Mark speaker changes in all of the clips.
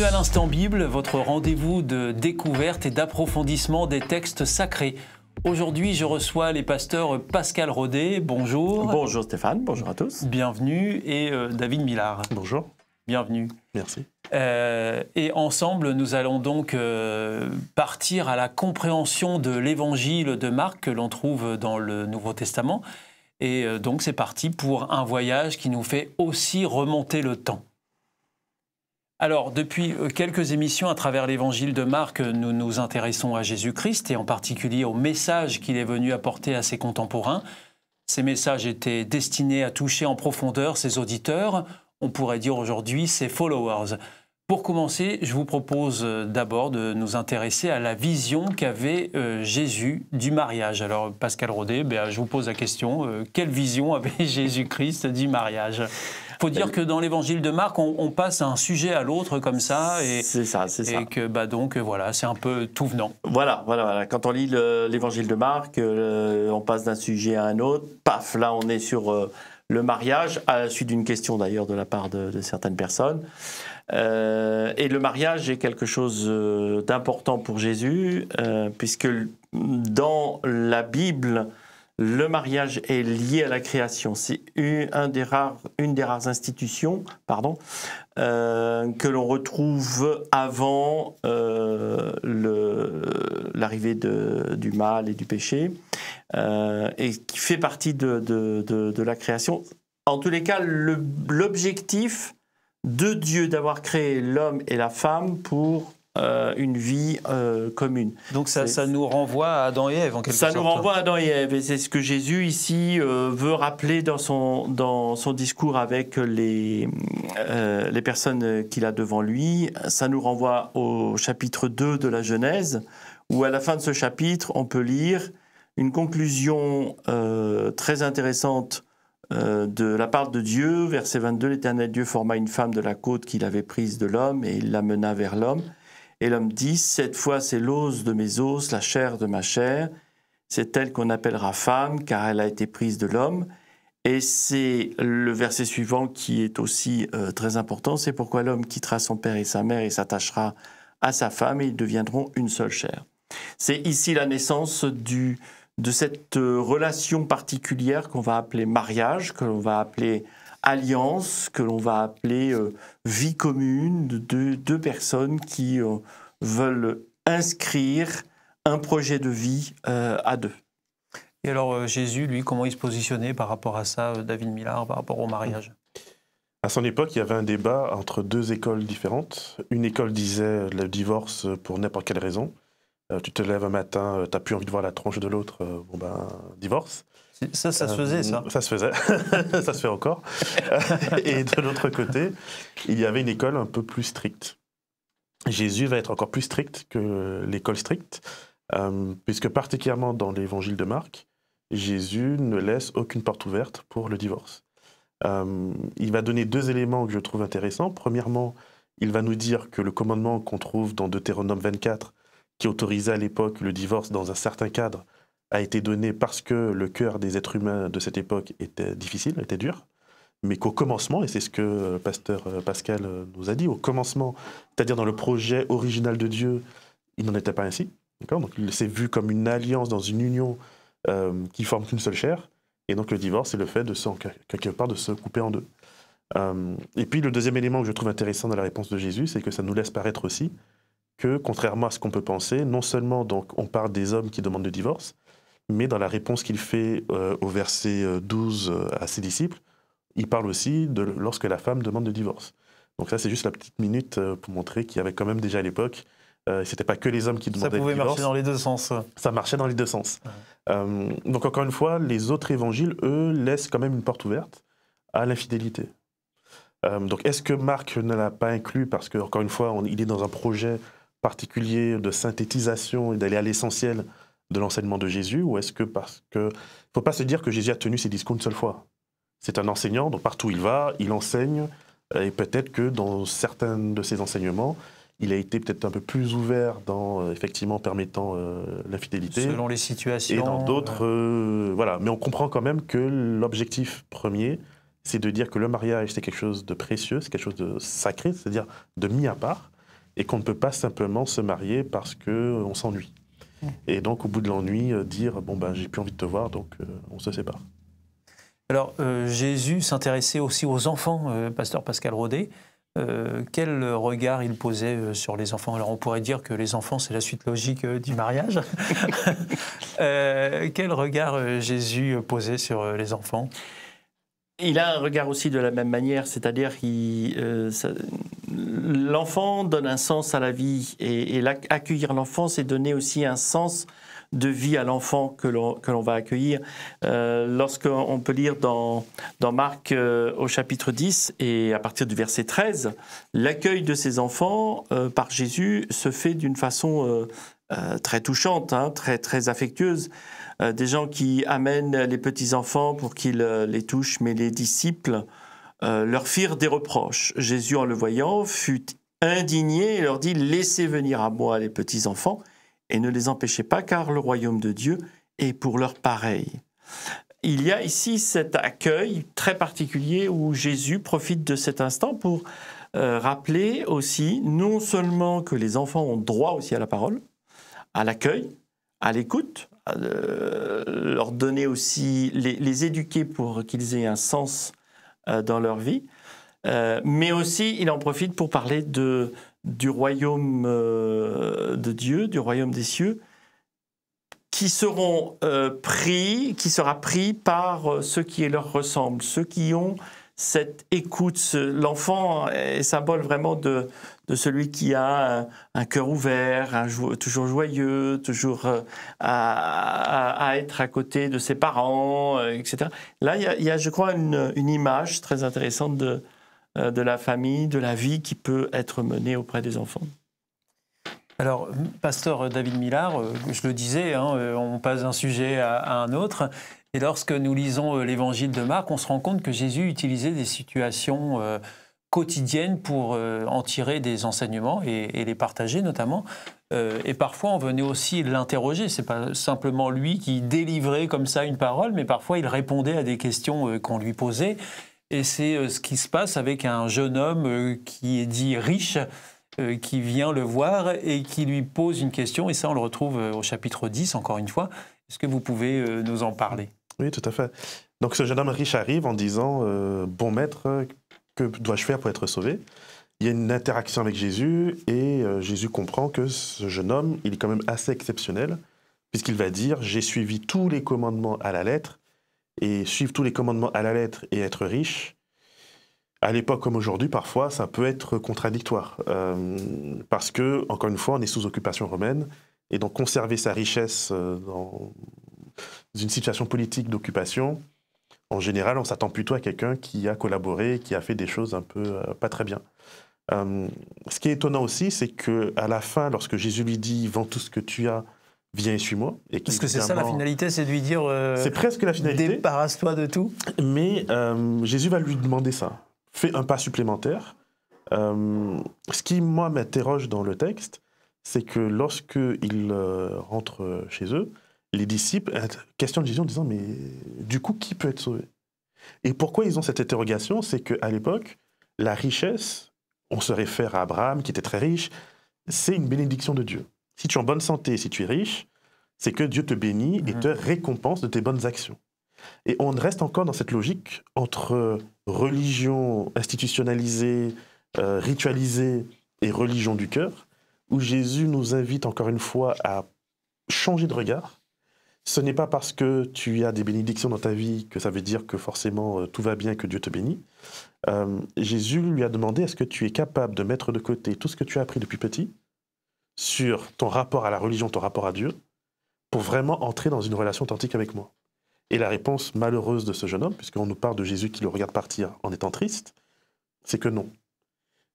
Speaker 1: Bienvenue à l'Instant Bible, votre rendez-vous de découverte et d'approfondissement des textes sacrés. Aujourd'hui, je reçois les pasteurs Pascal Rodet, bonjour.
Speaker 2: Bonjour Stéphane, bonjour à tous.
Speaker 1: Bienvenue, et David Millard.
Speaker 3: Bonjour.
Speaker 1: Bienvenue.
Speaker 3: Merci.
Speaker 1: Et ensemble, nous allons donc partir à la compréhension de l'évangile de Marc que l'on trouve dans le Nouveau Testament. Et donc c'est parti pour un voyage qui nous fait aussi remonter le temps. Alors, depuis quelques émissions à travers l'évangile de Marc, nous nous intéressons à Jésus-Christ et en particulier au message qu'il est venu apporter à ses contemporains. Ces messages étaient destinés à toucher en profondeur ses auditeurs, on pourrait dire aujourd'hui ses followers. Pour commencer, je vous propose d'abord de nous intéresser à la vision qu'avait Jésus du mariage. Alors, Pascal Rodet, je vous pose la question, quelle vision avait Jésus-Christ du mariage ? Il faut dire que dans l'évangile de Marc, on passe d'un sujet à l'autre comme ça.
Speaker 2: C'est ça.
Speaker 1: Et que donc voilà, c'est un peu tout venant.
Speaker 2: Voilà. Quand on lit l'évangile de Marc, on passe d'un sujet à un autre. Paf, là on est sur le mariage, à la suite d'une question d'ailleurs de la part de certaines personnes. Et le mariage est quelque chose d'important pour Jésus, puisque dans la Bible, le mariage est lié à la création. C'est une des rares institutions que l'on retrouve avant l'arrivée du mal et du péché, et qui fait partie de la création. En tous les cas, l'objectif de Dieu d'avoir créé l'homme et la femme pour une vie commune.
Speaker 1: Donc ça nous renvoie à Adam et Ève en quelque sorte.
Speaker 2: Ça nous renvoie à Adam et Ève, et c'est ce que Jésus ici veut rappeler dans son discours avec les personnes qu'il a devant lui. Ça nous renvoie au chapitre 2 de la Genèse, où à la fin de ce chapitre, on peut lire une conclusion très intéressante de la part de Dieu. Verset 22, l'Éternel Dieu forma une femme de la côte qu'il avait prise de l'homme et il l'amena vers l'homme. Et l'homme dit, cette fois c'est l'os de mes os, la chair de ma chair. C'est elle qu'on appellera femme, car elle a été prise de l'homme. Et c'est le verset suivant qui est aussi très important. C'est pourquoi l'homme quittera son père et sa mère et s'attachera à sa femme et ils deviendront une seule chair. C'est ici la naissance de cette relation particulière qu'on va appeler mariage, que l'on va appeler alliance, que l'on va appeler vie commune de deux personnes qui veulent inscrire un projet de vie à deux.
Speaker 1: Et alors Jésus, lui, comment il se positionnait par rapport à ça, David Millard, par rapport au mariage ?
Speaker 3: À son époque, il y avait un débat entre deux écoles différentes. Une école disait le divorce pour n'importe quelle raison. Tu te lèves un matin, tu n'as plus envie de voir la tronche de l'autre, divorce.
Speaker 1: Ça se faisait, ça.
Speaker 3: Ça se faisait, ça se fait encore. Et de l'autre côté, il y avait une école un peu plus stricte. Jésus va être encore plus strict que l'école stricte, puisque particulièrement dans l'évangile de Marc, Jésus ne laisse aucune porte ouverte pour le divorce. Il va donner deux éléments que je trouve intéressants. Premièrement, il va nous dire que le commandement qu'on trouve dans Deutéronome 24, qui autorisait à l'époque le divorce dans un certain cadre, a été donné parce que le cœur des êtres humains de cette époque était difficile, était dur, mais qu'au commencement, et c'est ce que pasteur Pascal nous a dit, au commencement, c'est-à-dire dans le projet original de Dieu, il n'en était pas ainsi. D'accord ? Donc il s'est vu comme une alliance dans une union qui forme qu'une seule chair, et donc le divorce, c'est le fait quelque part de se couper en deux. Et puis le deuxième élément que je trouve intéressant dans la réponse de Jésus, c'est que ça nous laisse paraître aussi que, contrairement à ce qu'on peut penser, non seulement donc, on parle des hommes qui demandent le divorce, mais dans la réponse qu'il fait au verset 12 à ses disciples, il parle aussi de lorsque la femme demande le divorce. Donc ça, c'est juste la petite minute pour montrer qu'il y avait quand même déjà à l'époque, c'était pas que les hommes qui demandaient le divorce.
Speaker 1: Ça pouvait marcher dans les deux sens.
Speaker 3: Ça marchait dans les deux sens.
Speaker 1: Ouais.
Speaker 3: Donc encore une fois, les autres évangiles, eux, laissent quand même une porte ouverte à l'infidélité. Donc est-ce que Marc ne l'a pas inclus parce que, encore une fois, il est dans un projet particulier de synthétisation et d'aller à l'essentiel de l'enseignement de Jésus, ou est-ce que parce que... Il ne faut pas se dire que Jésus a tenu ses discours une seule fois. C'est un enseignant, donc partout où il va, il enseigne, et peut-être que dans certains de ses enseignements, il a été peut-être un peu plus ouvert dans, effectivement, permettant l'infidélité.
Speaker 1: Selon les situations.
Speaker 3: Et dans d'autres, voilà. Mais on comprend quand même que l'objectif premier, c'est de dire que le mariage, c'est quelque chose de précieux, c'est quelque chose de sacré, c'est-à-dire de mis à part, et qu'on ne peut pas simplement se marier parce qu'on s'ennuie. Et donc, au bout de l'ennui, dire « bon, ben, j'ai plus envie de te voir, donc on se sépare ».
Speaker 1: Alors, Jésus s'intéressait aussi aux enfants, pasteur Pascal Rodet. Quel regard il posait sur les enfants? Alors, on pourrait dire que les enfants, c'est la suite logique du mariage. Quel regard Jésus posait sur les enfants?
Speaker 2: Il a un regard aussi de la même manière, c'est-à-dire l'enfant donne un sens à la vie et accueillir l'enfant, c'est donner aussi un sens de vie à l'enfant que l'on va accueillir. Lorsqu'on peut lire dans Marc au chapitre 10 et à partir du verset 13, l'accueil de ces enfants par Jésus se fait d'une façon très touchante, hein, très, très affectueuse. Des gens qui amènent les petits-enfants pour qu'ils les touchent, mais les disciples leur firent des reproches. Jésus, en le voyant, fut indigné et leur dit « Laissez venir à moi les petits-enfants et ne les empêchez pas, car le royaume de Dieu est pour leurs pareils. » Il y a ici cet accueil très particulier où Jésus profite de cet instant pour rappeler aussi non seulement que les enfants ont droit aussi à la parole, à l'accueil, à l'écoute, leur donner aussi, les éduquer pour qu'ils aient un sens dans leur vie, mais aussi il en profite pour parler du royaume de Dieu, du royaume des cieux, qui sera pris par ceux qui leur ressemblent, ceux qui ont cette écoute. L'enfant est symbole vraiment de celui qui a un cœur ouvert, toujours joyeux, toujours à être à côté de ses parents, etc. Là, il y a, je crois, une image très intéressante de la famille, de la vie qui peut être menée auprès des enfants.
Speaker 1: Alors, pasteur David Millard, je le disais, hein, on passe d'un sujet à un autre. Et lorsque nous lisons l'évangile de Marc, on se rend compte que Jésus utilisait des situations quotidiennes pour en tirer des enseignements et les partager notamment. Et parfois, on venait aussi l'interroger. Ce n'est pas simplement lui qui délivrait comme ça une parole, mais parfois il répondait à des questions qu'on lui posait. Et c'est ce qui se passe avec un jeune homme qui est dit riche, qui vient le voir et qui lui pose une question. Et ça, on le retrouve au chapitre 10, encore une fois. Est-ce que vous pouvez nous en parler?
Speaker 3: Oui, tout à fait. Donc ce jeune homme riche arrive en disant « Bon maître, que dois-je faire pour être sauvé ?» Il y a une interaction avec Jésus et Jésus comprend que ce jeune homme, il est quand même assez exceptionnel puisqu'il va dire « J'ai suivi tous les commandements à la lettre » et suivre tous les commandements à la lettre et être riche, à l'époque comme aujourd'hui, parfois, ça peut être contradictoire parce que, encore une fois, on est sous occupation romaine et donc conserver sa richesse dans une situation politique d'occupation, en général, on s'attend plutôt à quelqu'un qui a collaboré, qui a fait des choses un peu pas très bien. Ce qui est étonnant aussi, c'est qu'à la fin, lorsque Jésus lui dit « Vends tout ce que tu as, viens et suis-moi ».
Speaker 1: Parce que c'est ça la finalité, c'est de lui dire
Speaker 3: c'est presque la finalité.
Speaker 1: Débarrasse-toi de tout.
Speaker 3: Mais Jésus va lui demander ça. Fais un pas supplémentaire. Ce qui, moi, m'interroge dans le texte, c'est que lorsqu'ils rentrent chez eux, les disciples questionnent Jésus en disant « Mais du coup, qui peut être sauvé ?» Et pourquoi ils ont cette interrogation? C'est qu'à l'époque, la richesse, on se réfère à Abraham, qui était très riche, c'est une bénédiction de Dieu. Si tu es en bonne santé, si tu es riche, c'est que Dieu te bénit et te récompense de tes bonnes actions. Et on reste encore dans cette logique entre religion institutionnalisée, ritualisée et religion du cœur, où Jésus nous invite encore une fois à changer de regard. Ce n'est pas parce que tu as des bénédictions dans ta vie que ça veut dire que forcément tout va bien, que Dieu te bénit. Jésus lui a demandé, est-ce que tu es capable de mettre de côté tout ce que tu as appris depuis petit sur ton rapport à la religion, ton rapport à Dieu, pour vraiment entrer dans une relation authentique avec moi? Et la réponse malheureuse de ce jeune homme, puisqu'on nous parle de Jésus qui le regarde partir en étant triste, c'est que non.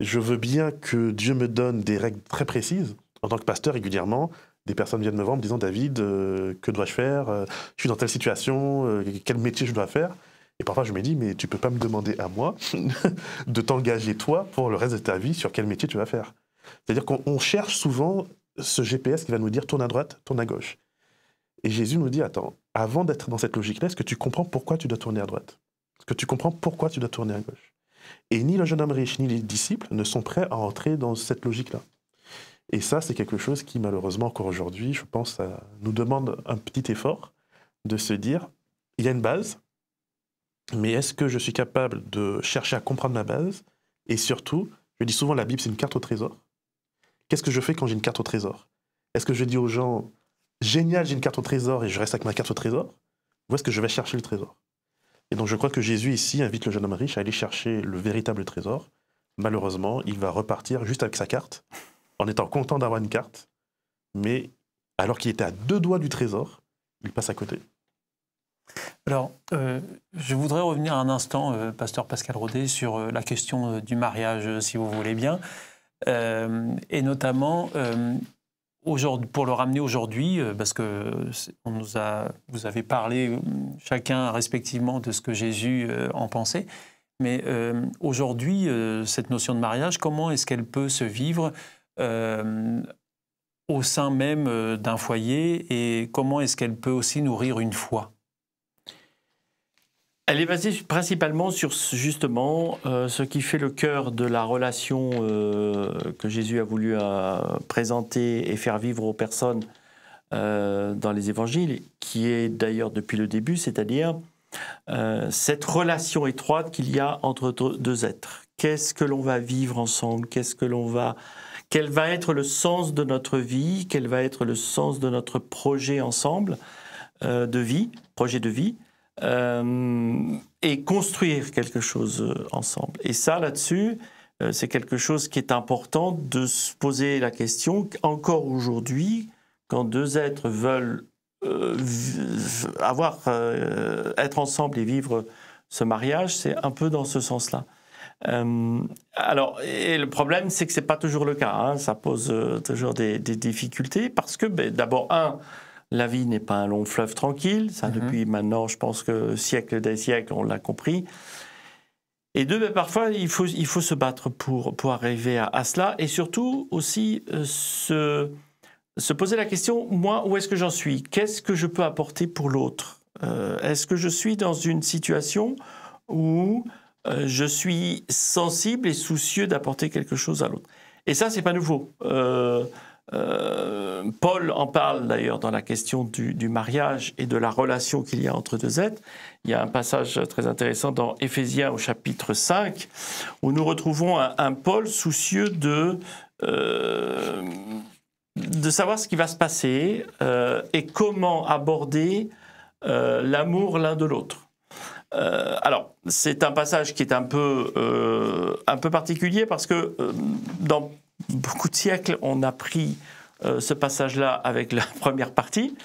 Speaker 3: Je veux bien que Dieu me donne des règles très précises. En tant que pasteur, régulièrement, des personnes viennent me voir en me disant « David, que dois-je faire? Je suis dans telle situation, quel métier je dois faire ?» Et parfois, je me dis « Mais tu ne peux pas me demander à moi de t'engager, toi, pour le reste de ta vie, sur quel métier tu vas faire. » C'est-à-dire qu'on cherche souvent ce GPS qui va nous dire « Tourne à droite, tourne à gauche. » Et Jésus nous dit « Attends, avant d'être dans cette logique-là, est-ce que tu comprends pourquoi tu dois tourner à droite? Est-ce que tu comprends pourquoi tu dois tourner à gauche ?» Et ni le jeune homme riche, ni les disciples ne sont prêts à entrer dans cette logique-là. Et ça, c'est quelque chose qui, malheureusement, encore aujourd'hui, je pense, ça nous demande un petit effort de se dire, il y a une base, mais est-ce que je suis capable de chercher à comprendre ma base? Et surtout, je dis souvent, la Bible, c'est une carte au trésor. Qu'est-ce que je fais quand j'ai une carte au trésor? Est-ce que je dis aux gens, génial, j'ai une carte au trésor et je reste avec ma carte au trésor? Ou est-ce que je vais chercher le trésor? Et donc je crois que Jésus ici invite le jeune homme riche à aller chercher le véritable trésor. Malheureusement, il va repartir juste avec sa carte, en étant content d'avoir une carte, mais alors qu'il était à 2 doigts du trésor, il passe à côté.
Speaker 1: Alors, je voudrais revenir un instant, pasteur Pascal Rodet, sur la question du mariage, si vous voulez bien, et notamment pour le ramener aujourd'hui, parce que vous avez parlé chacun respectivement de ce que Jésus en pensait, mais aujourd'hui, cette notion de mariage, comment est-ce qu'elle peut se vivre au sein même d'un foyer, et comment est-ce qu'elle peut aussi nourrir une foi?
Speaker 2: Elle est basée principalement sur justement ce qui fait le cœur de la relation que Jésus a voulu présenter et faire vivre aux personnes dans les évangiles, qui est d'ailleurs depuis le début, c'est-à-dire cette relation étroite qu'il y a entre deux êtres. Qu'est-ce que l'on va vivre ensemble? Quel va être le sens de notre vie? Quel va être le sens de notre projet ensemble projet de vie? Et construire quelque chose ensemble. Et ça, là-dessus, c'est quelque chose qui est important de se poser la question, encore aujourd'hui, quand deux êtres veulent être ensemble et vivre ce mariage, c'est un peu dans ce sens-là. Alors, et le problème, c'est que c'est pas toujours le cas, hein, ça pose toujours des difficultés, parce que, d'abord, la vie n'est pas un long fleuve tranquille, ça depuis maintenant, je pense que siècles des siècles, on l'a compris. Et deux, parfois, il faut se battre pour arriver à cela, et surtout aussi se poser la question, moi, où est-ce que j'en suis? Qu'est-ce que je peux apporter pour l'autre? Est-ce que je suis dans une situation où je suis sensible et soucieux d'apporter quelque chose à l'autre? Et ça, c'est pas nouveau. Paul en parle d'ailleurs dans la question du mariage et de la relation qu'il y a entre deux êtres. Il y a un passage très intéressant dans Éphésiens au chapitre 5 où nous retrouvons un Paul soucieux de savoir ce qui va se passer et comment aborder l'amour l'un de l'autre. Alors, c'est un passage qui est un peu particulier parce que dans beaucoup de siècles, on a pris ce passage-là avec la première partie,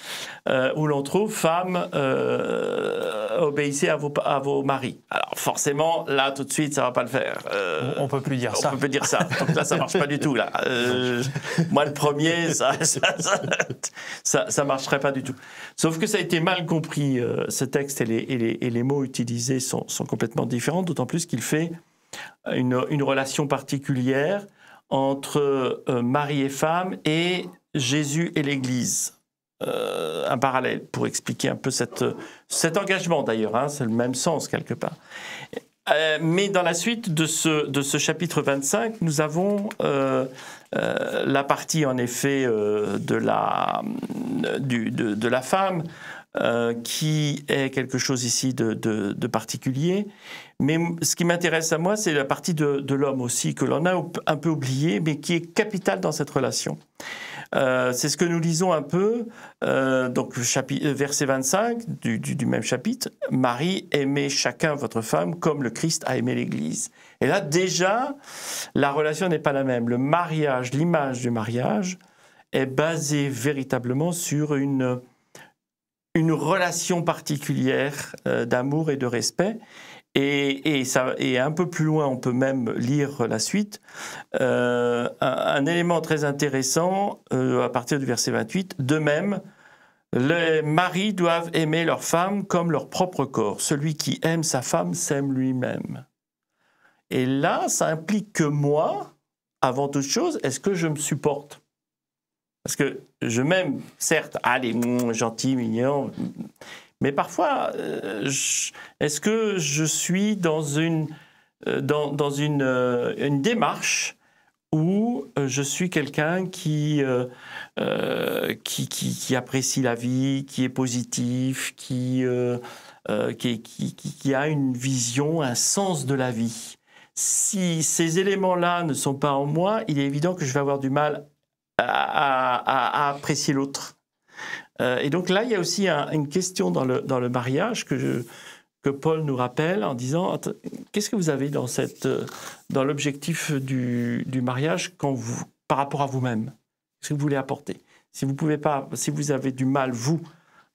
Speaker 2: où l'on trouve « Femmes, obéissez à vos maris ». Alors forcément, là, tout de suite, ça ne va pas le faire.
Speaker 1: On ne peut plus dire ça.
Speaker 2: On peut plus dire ça. Donc là, ça ne marche pas du tout. Là. Moi, le premier, ça ne marcherait pas du tout. Sauf que ça a été mal compris. Ce texte et les mots utilisés sont complètement différents, d'autant plus qu'il fait une relation particulière entre mari et femme et Jésus et l'Église. Un parallèle pour expliquer un peu cet engagement d'ailleurs, hein, c'est le même sens quelque part. Mais dans la suite de ce chapitre 25, nous avons la partie en effet de la femme qui est quelque chose ici de particulier. Mais ce qui m'intéresse à moi, c'est la partie de l'homme aussi, que l'on a un peu oublié, mais qui est capitale dans cette relation. C'est ce que nous lisons un peu, donc verset 25 du même chapitre. « Marie, aimez chacun votre femme comme le Christ a aimé l'Église. » Et là, déjà, la relation n'est pas la même. Le mariage, l'image du mariage est basée véritablement sur une relation particulière d'amour et de respect. Et un peu plus loin, on peut même lire la suite. Un élément très intéressant, à partir du verset 28, « De même, les maris doivent aimer leur femme comme leur propre corps. Celui qui aime sa femme s'aime lui-même. » Et là, ça implique que moi, avant toute chose, est-ce que je me supporte? Parce que je m'aime, certes, allez, gentil, mignon, mais parfois, est-ce que je suis dans une démarche ou je suis quelqu'un qui apprécie la vie, qui est positif, qui a une vision, un sens de la vie. Si ces éléments-là ne sont pas en moi, il est évident que je vais avoir du mal à apprécier l'autre. Et donc là, il y a aussi une question dans le mariage que Paul nous rappelle en disant qu'est-ce que vous avez dans l'objectif du mariage par rapport à vous-même? Qu'est-ce que vous voulez apporter? Si vous avez du mal, vous,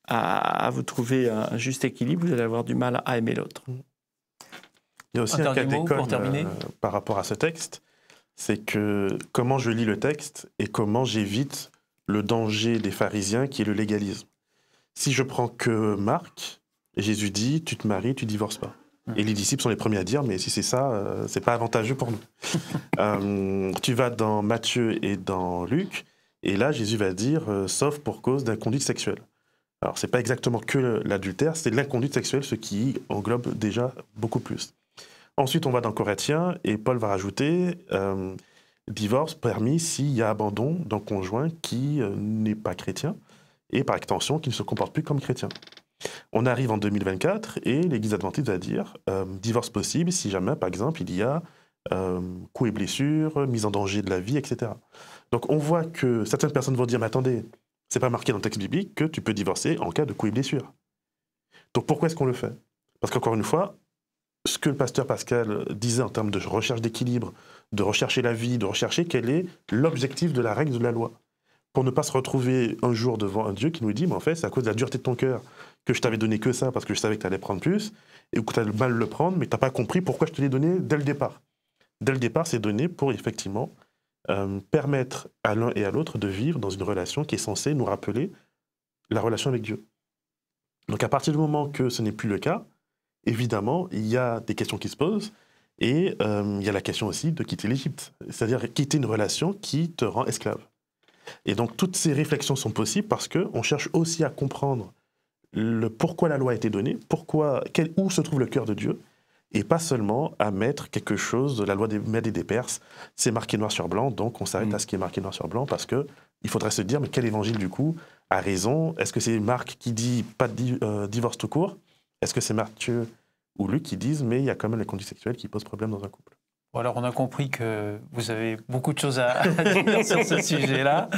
Speaker 2: à vous trouver un juste équilibre, vous allez avoir du mal à aimer l'autre.
Speaker 3: Il y a aussi un cas d'école par rapport à ce texte, c'est que comment je lis le texte et comment j'évite le danger des pharisiens qui est le légalisme. Si je prends que Marc, Jésus dit, tu te maries, tu divorces pas. Et les disciples sont les premiers à dire, mais si c'est ça, c'est pas avantageux pour nous. Tu vas dans Matthieu et dans Luc, et là Jésus va dire, sauf pour cause d'inconduite sexuelle. Alors c'est pas exactement que l'adultère, c'est l'inconduite sexuelle, ce qui englobe déjà beaucoup plus. Ensuite on va dans Corinthiens, et Paul va rajouter, divorce permis s'il y a abandon d'un conjoint qui n'est pas chrétien, et par extension qui ne se comporte plus comme chrétien. On arrive en 2024 et l'Église adventiste va dire divorce possible si jamais, par exemple, il y a coups et blessures, mise en danger de la vie, etc. Donc on voit que certaines personnes vont dire mais attendez, c'est pas marqué dans le texte biblique que tu peux divorcer en cas de coups et blessures. Donc pourquoi est-ce qu'on le fait? Parce qu'encore une fois, ce que le pasteur Pascal disait en termes de recherche d'équilibre, de rechercher la vie, de rechercher quel est l'objectif de la règle de la loi. Pour ne pas se retrouver un jour devant un Dieu qui nous dit mais en fait c'est à cause de la dureté de ton cœur que je t'avais donné que ça parce que je savais que tu allais prendre plus et que tu as mal le prendre mais tu n'as pas compris pourquoi je te l'ai donné dès le départ. Dès le départ c'est donné pour effectivement permettre à l'un et à l'autre de vivre dans une relation qui est censée nous rappeler la relation avec Dieu. Donc à partir du moment que ce n'est plus le cas, évidemment il y a des questions qui se posent et il y a la question aussi de quitter l'Égypte, c'est-à-dire quitter une relation qui te rend esclave. Et donc toutes ces réflexions sont possibles parce qu'on cherche aussi à comprendre pourquoi la loi a été donnée, où se trouve le cœur de Dieu, et pas seulement à mettre quelque chose de la loi des Mèdes et des Perses. C'est marqué noir sur blanc, donc on s'arrête à ce qui est marqué noir sur blanc parce qu'il faudrait se dire, mais quel évangile du coup a raison? Est-ce que c'est Marc qui dit pas de divorce tout court? Est-ce que c'est Matthieu ou Luc qui disent, mais il y a quand même les conduites sexuelles qui posent problème dans un couple?
Speaker 1: Bon, alors on a compris que vous avez beaucoup de choses à dire sur ce sujet-là,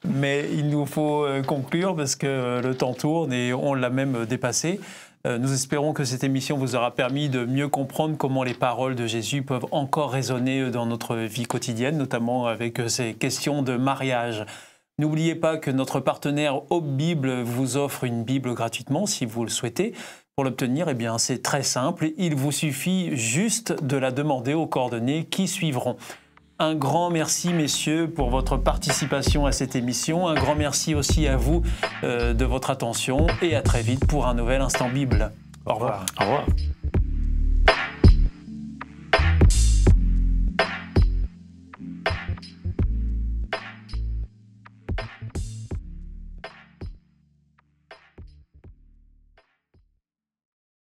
Speaker 1: mais il nous faut conclure parce que le temps tourne et on l'a même dépassé. Nous espérons que cette émission vous aura permis de mieux comprendre comment les paroles de Jésus peuvent encore résonner dans notre vie quotidienne, notamment avec ces questions de mariage. N'oubliez pas que notre partenaire Hope Bible vous offre une Bible gratuitement si vous le souhaitez. Pour l'obtenir, eh bien, c'est très simple. Il vous suffit juste de la demander aux coordonnées qui suivront. Un grand merci, messieurs, pour votre participation à cette émission. Un grand merci aussi à vous de votre attention et à très vite pour un nouvel Instant Bible. Au revoir.
Speaker 2: Au revoir.